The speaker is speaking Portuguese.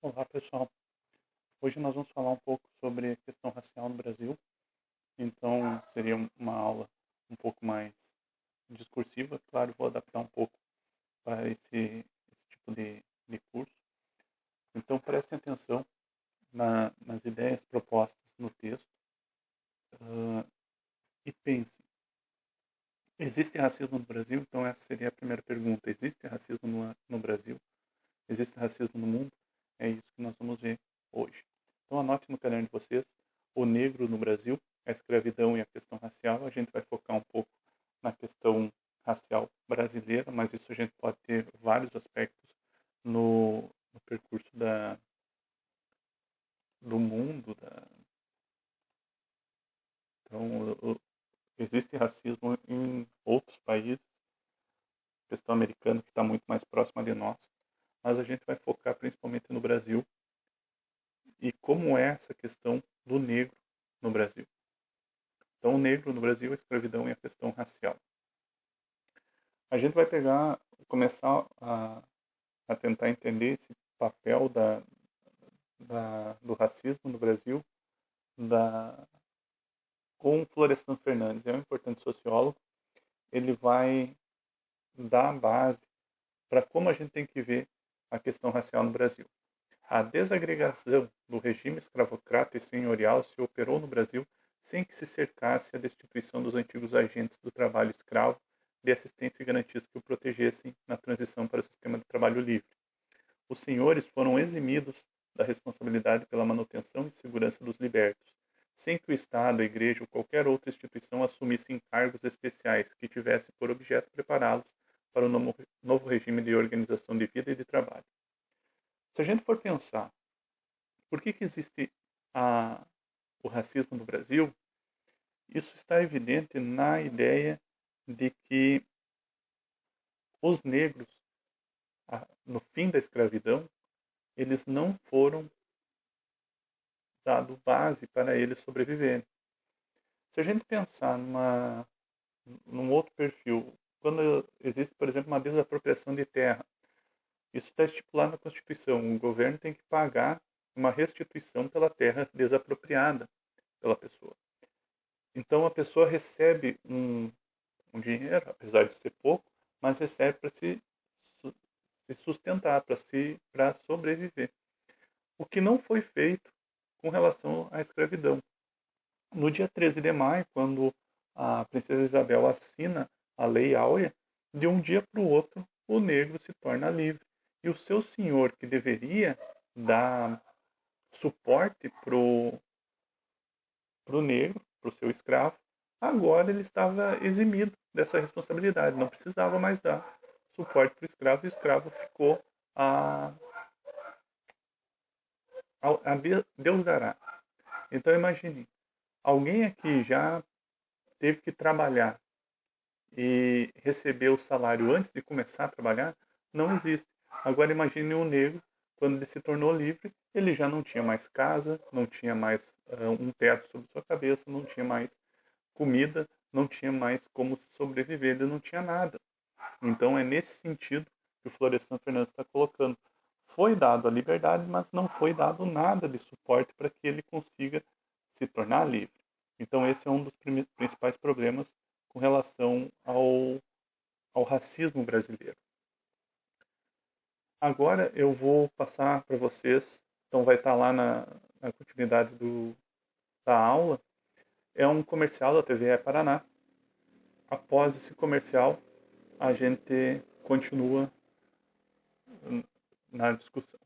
Olá, pessoal. Hoje nós vamos falar um pouco sobre a questão racial no Brasil. Então, seria uma aula um pouco mais discursiva. Claro, vou adaptar um pouco para esse tipo de curso. Então, prestem atenção nas ideias propostas no texto e pensem. Existe racismo no Brasil? Então, essa seria a primeira pergunta. Existe racismo no Brasil? Existe racismo no mundo? É isso que nós vamos ver hoje. Então anote no caderno de vocês o negro no Brasil, a escravidão e a questão racial. A gente vai focar um pouco na questão racial brasileira, mas isso a gente pode ter vários aspectos no percurso do mundo. Então, existe racismo em outros países, a questão americana que está muito mais próxima de nós, mas a gente vai focar principalmente no Brasil e como é essa questão do negro no Brasil. Então, o negro no Brasil, a escravidão e a questão racial. A gente vai começar a tentar entender esse papel do racismo no Brasil com Florestan Fernandes. É um importante sociólogo. Ele vai dar a base para como a gente tem que ver a questão racial no Brasil. A desagregação do regime escravocrata e senhorial se operou no Brasil sem que se cercasse a destituição dos antigos agentes do trabalho escravo de assistência e garantias que o protegessem na transição para o sistema de trabalho livre. Os senhores foram eximidos da responsabilidade pela manutenção e segurança dos libertos, sem que o Estado, a Igreja ou qualquer outra instituição assumisse encargos especiais que tivesse por objeto prepará-los para o novo regime de organização de vida e de trabalho. Se a gente for pensar por que existe o racismo no Brasil, isso está evidente na ideia de que os negros, no fim da escravidão, eles não foram dado base para eles sobreviverem. Se a gente pensar num outro perfil, quando existe, por exemplo, uma desapropriação de terra, isso está estipulado na Constituição. O governo tem que pagar uma restituição pela terra desapropriada pela pessoa. Então a pessoa recebe um dinheiro, apesar de ser pouco, mas recebe para se sustentar, para sobreviver. O que não foi feito com relação à escravidão. No dia 13 de maio, quando a princesa Isabel assina a Lei Áurea, de um dia para o outro o negro se torna livre. E o seu senhor, que deveria dar suporte para o negro, para o seu escravo, agora ele estava eximido dessa responsabilidade, não precisava mais dar suporte para o escravo, e o escravo ficou a Deus dará. Então imagine, alguém aqui já teve que trabalhar e receber o salário antes de começar a trabalhar? Não existe. Agora imagine um negro, quando ele se tornou livre, ele já não tinha mais casa, não tinha mais um teto sobre sua cabeça, não tinha mais comida, não tinha mais como sobreviver, ele não tinha nada. Então é nesse sentido que o Florestan Fernandes está colocando. Foi dado a liberdade, mas não foi dado nada de suporte para que ele consiga se tornar livre. Então esse é um dos principais problemas com relação ao racismo brasileiro. Agora eu vou passar para vocês, então vai estar lá na continuidade da aula, é um comercial da TV Paraná. Após esse comercial, a gente continua na discussão.